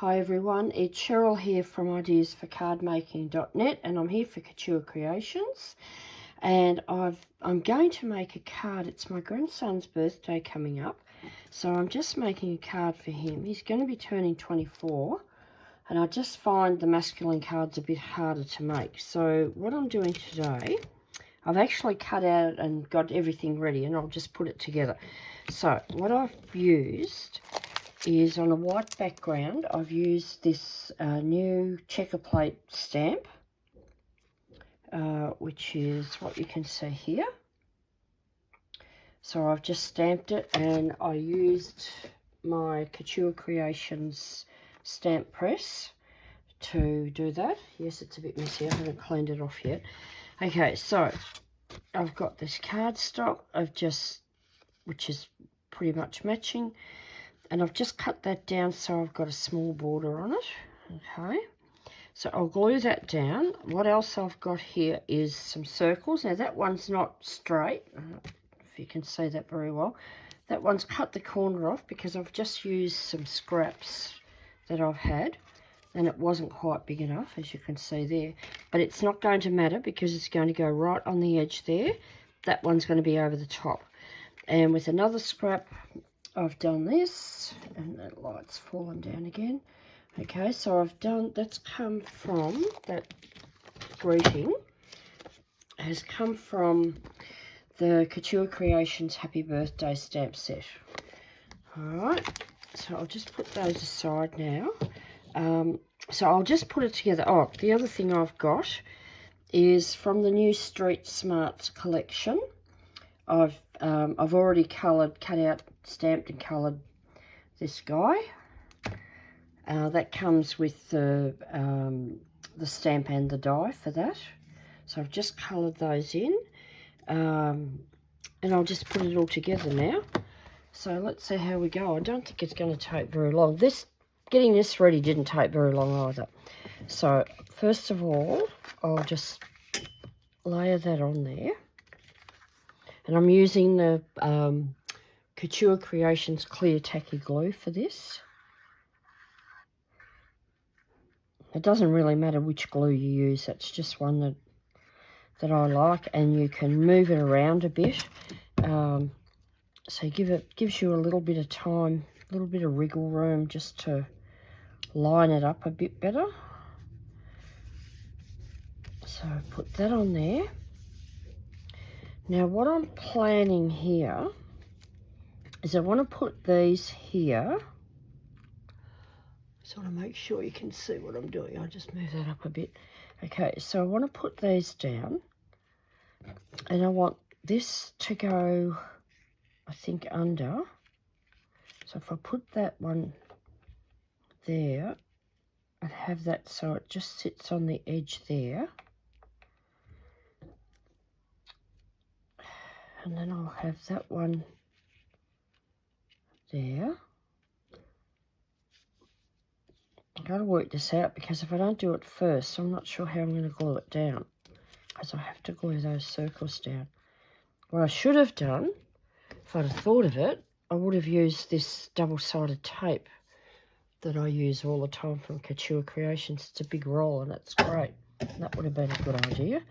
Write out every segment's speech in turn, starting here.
Hi everyone, it's Cheryl here from ideasforcardmaking.net and I'm here for Couture Creations, and I'm going to make a card. It's my grandson's birthday coming up, so I'm just making a card for him. He's going to be turning 24 and I just find the masculine cards a bit harder to make. So what I'm doing today, I've actually cut out and got everything ready and I'll just put it together. So what I've used is, on a white background, I've used this new checker plate stamp, which is what you can see here. So I've just stamped it, and I used my Couture Creations stamp press to do that. Yes, it's a bit messy, I haven't cleaned it off yet. Okay, so I've got this cardstock which is pretty much matching. And I've just cut that down so I've got a small border on it. Okay, so I'll glue that down. What else I've got here is some circles. Now that one's not straight, if you can see that very well. That one's cut the corner off because I've just used some scraps that I've had and it wasn't quite big enough, as you can see there. But it's not going to matter because it's going to go right on the edge there. That one's going to be over the top. And with another scrap, I've done this, and that light's fallen down again. Okay, so I've done, that's come from, that greeting has come from the Couture Creations Happy Birthday stamp set. Alright, so I'll just put those aside now. So I'll just put it together. Oh, the other thing I've got is from the new Street Smarts collection. I've already cut out, stamped and coloured this guy. That comes with the stamp and the die for that. So I've just coloured those in, and I'll just put it all together now. So let's see how we go. I don't think it's going to take very long. Getting this ready didn't take very long either. So first of all, I'll just layer that on there. And I'm using the Couture Creations Clear Tacky Glue for this. It doesn't really matter which glue you use. That's just one that I like, and you can move it around a bit. So gives you a little bit of time, a little bit of wriggle room just to line it up a bit better. So put that on there. Now what I'm planning here is I want to put these here. Just want to make sure you can see what I'm doing. I'll just move that up a bit. Okay, so I want to put these down, and I want this to go, I think, under. So if I put that one there and have that so it just sits on the edge there, and then I'll have that one there. I've got to work this out because if I don't do it first, I'm not sure how I'm going to glue it down, because I have to glue those circles down. What I should have done, if I'd have thought of it, I would have used this double-sided tape that I use all the time from Couture Creations. It's a big roll and it's great. That would have been a good idea.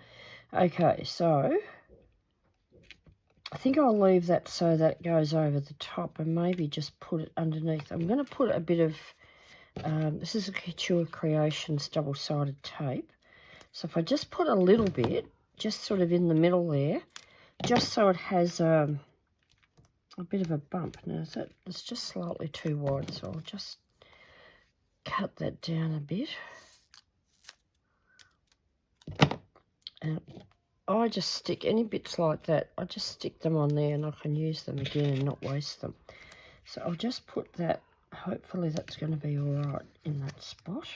Okay, so I think I'll leave that so that goes over the top and maybe just put it underneath. I'm going to put a bit of, this is a Couture Creations double-sided tape. So if I just put a little bit, just sort of in the middle there, just so it has a bit of a bump. Now it's just slightly too wide, so I'll just cut that down a bit. And I just stick any bits like that, I just stick them on there and I can use them again and not waste them. So I'll just put that, hopefully that's going to be all right in that spot.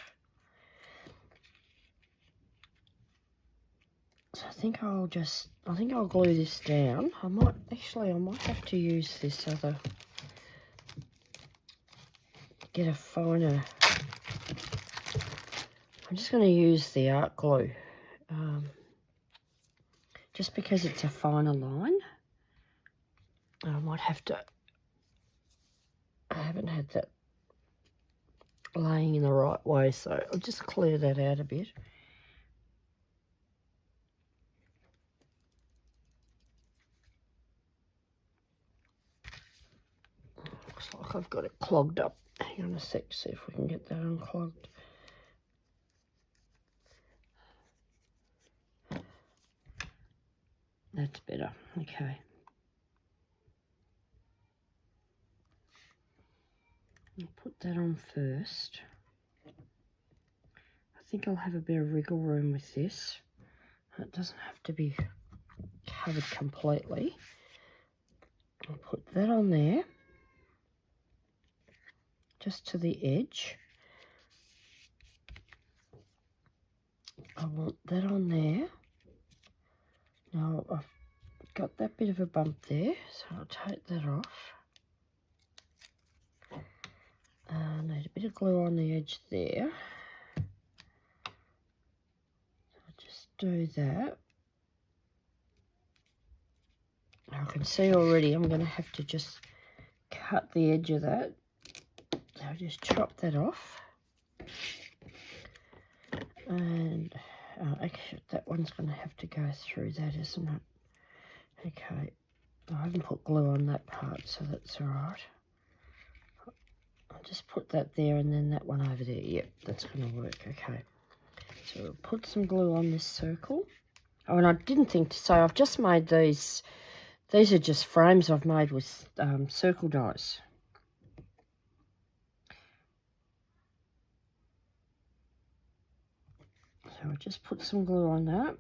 So I think I'll glue this down. I might have to use this other, get a finer, I'm just going to use the art glue, just because it's a finer line. I might have to, I haven't had that laying in the right way, so I'll just clear that out a bit. Looks like I've got it clogged up. Hang on a sec, see if we can get that unclogged. That's better, okay. I'll put that on first. I think I'll have a bit of wriggle room with this. It doesn't have to be covered completely. I'll put that on there, just to the edge. I want that on there. Now I've got that bit of a bump there, so I'll take that off. I need a bit of glue on the edge there. So I'll just do that. I can see already I'm going to have to just cut the edge of that. So I'll just chop that off. And actually that one's going to have to go through that, isn't it? Okay, I haven't put glue on that part, so that's all right. I'll just put that there and then that one over there. Yep, that's going to work. Okay, so we'll put some glue on this circle. Oh, and I didn't think to say, I've just made these. These are just frames I've made with circle dies. So I'll just put some glue on that.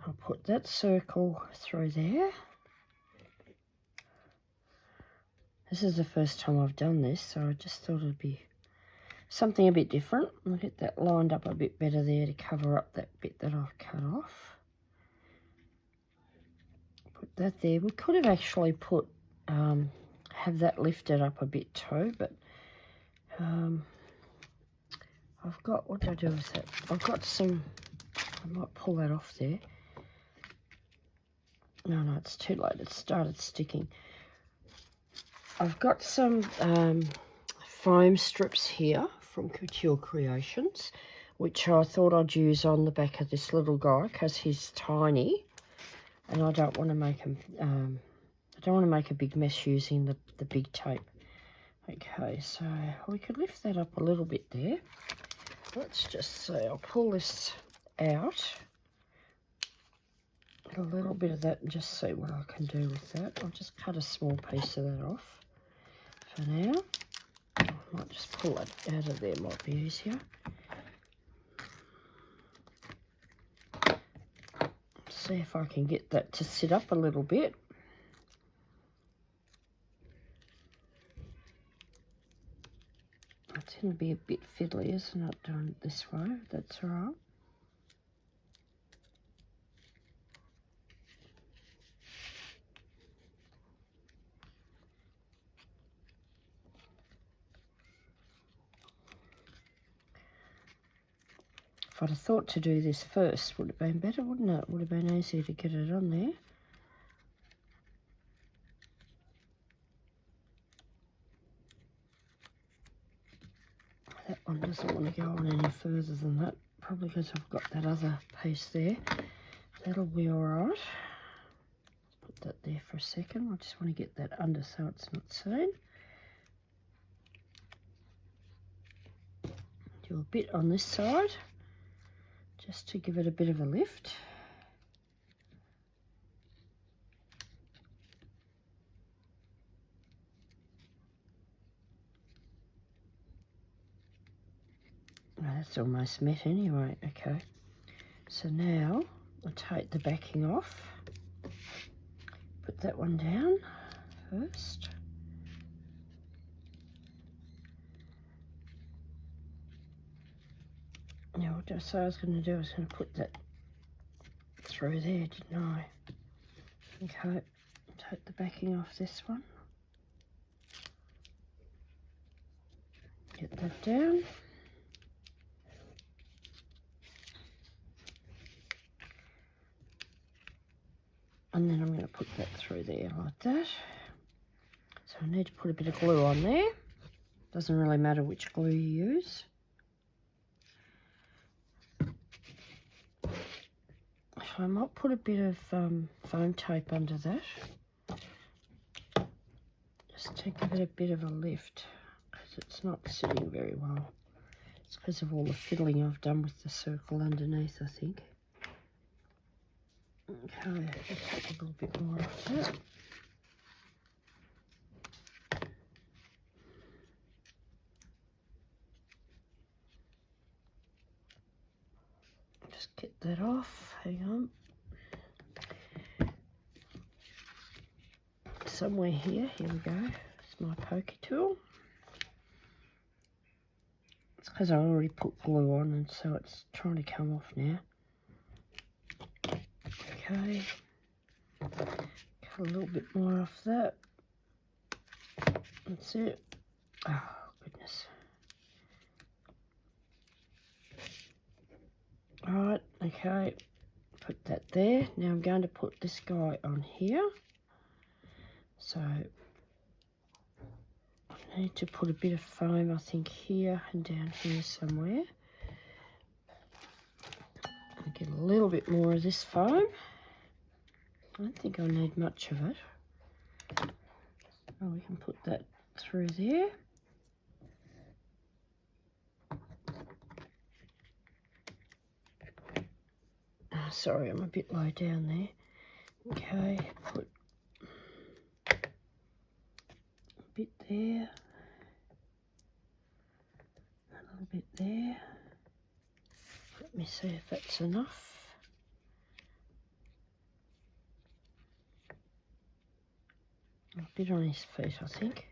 I'll put that circle through there. This is the first time I've done this, so I just thought it'd be something a bit different. I'll get that lined up a bit better there to cover up that bit that I've cut off. Put that there. We could have actually put, have that lifted up a bit too, but I've got, what do I do with that? I've got some, I might pull that off there. No, it's too late. It started sticking. I've got some foam strips here from Couture Creations, which I thought I'd use on the back of this little guy because he's tiny, and I don't want to make him. I don't want to make a big mess using the big tape. Okay, so we could lift that up a little bit there. Let's just see. I'll pull this out. A little bit of that and just see what I can do with that. I'll just cut a small piece of that off for now. I might just pull it out of there, might be easier. See if I can get that to sit up a little bit. It's going to be a bit fiddly, isn't it, doing it this way? That's all right. If I'd have thought to do this first, would have been better, wouldn't it? Would have been easier to get it on there. That one doesn't want to go on any further than that, probably because I've got that other piece there. That'll be all right. Put that there for a second. I just want to get that under so it's not seen. Do a bit on this side, just to give it a bit of a lift. That's almost met anyway. Okay, so now I'll take the backing off, put that one down first. Now what did I say I was going to do? I was going to put that through there, didn't I? Okay, take the backing off this one. Get that down. And then I'm going to put that through there like that. So I need to put a bit of glue on there. Doesn't really matter which glue you use. So I might put a bit of foam tape under that. Just to give it a bit of a lift, because it's not sitting very well. It's because of all the fiddling I've done with the circle underneath, I think. Okay, I'll take a little bit more of that. Just get that off, hang on. Somewhere here we go. It's my pokey tool. It's because I already put glue on and so it's trying to come off now. Okay. Cut a little bit more off that. That's it. Oh, goodness. Alright, okay. Put that there. Now I'm going to put this guy on here. So I need to put a bit of foam, I think, here and down here somewhere. I'll get a little bit more of this foam. I don't think I need much of it. Oh, we can put that through there. Oh, sorry, I'm a bit low down there. Okay, put a bit there. A little bit there. Let me see if that's enough. A bit on his feet, I think.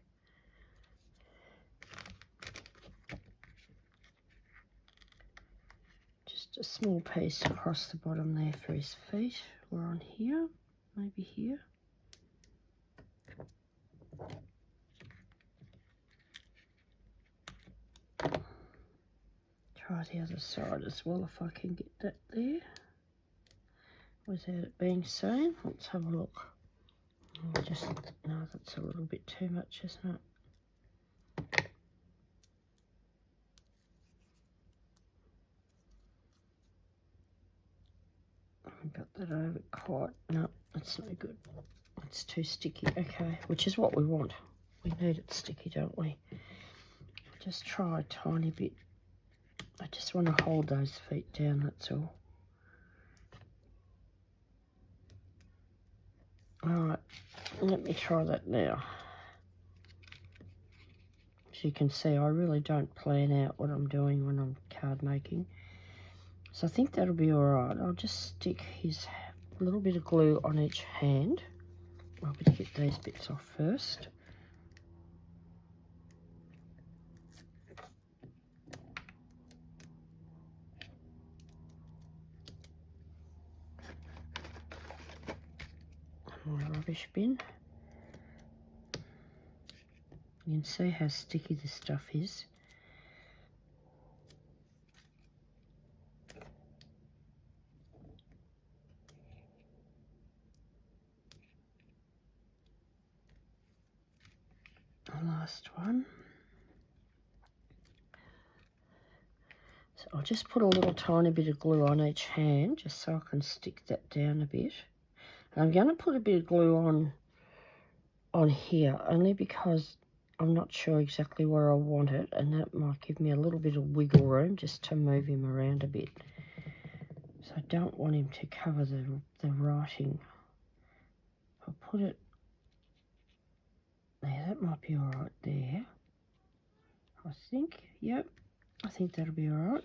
Just a small piece across the bottom there for his feet, or on here, maybe here. Try the other side as well if I can get that there without it being seen. Let's have a look. No, that's a little bit too much, isn't it? I haven't got that over quite. No, that's no good. It's too sticky. Okay, which is what we want. We need it sticky, don't we? Just try a tiny bit. I just want to hold those feet down, that's all. Alright, let me try that now. As you can see, I really don't plan out what I'm doing when I'm card making. So I think that'll be alright. I'll just stick his little bit of glue on each hand. I'll get these bits off first. My rubbish bin. You can see how sticky this stuff is. The last one. So I'll just put a little tiny bit of glue on each hand just so I can stick that down a bit. And I'm going to put a bit of glue on here only because I'm not sure exactly where I want it, and that might give me a little bit of wiggle room just to move him around a bit. So I don't want him to cover the writing. I'll put it there. That might be all right there. I think, yep, I think that'll be all right.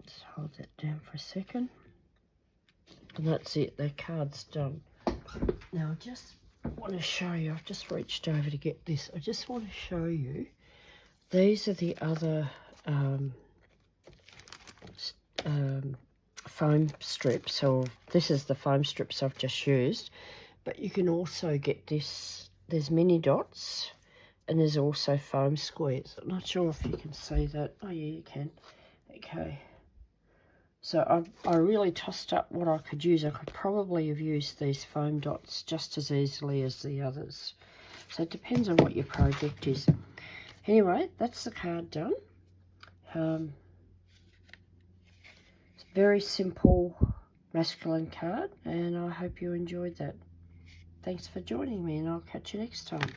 Just hold that down for a second. And that's it, the card's done. Now I just want to show you, I've just reached over to get this. I just want to show you, these are the other foam strips. So this is the foam strips I've just used, but you can also get this. There's mini dots and there's also foam squares. I'm not sure if you can see that. Oh yeah, you can. Okay, So I really tossed up what I could use. I could probably have used these foam dots just as easily as the others. So it depends on what your project is. Anyway, that's the card done. It's a very simple masculine card, and I hope you enjoyed that. Thanks for joining me, and I'll catch you next time.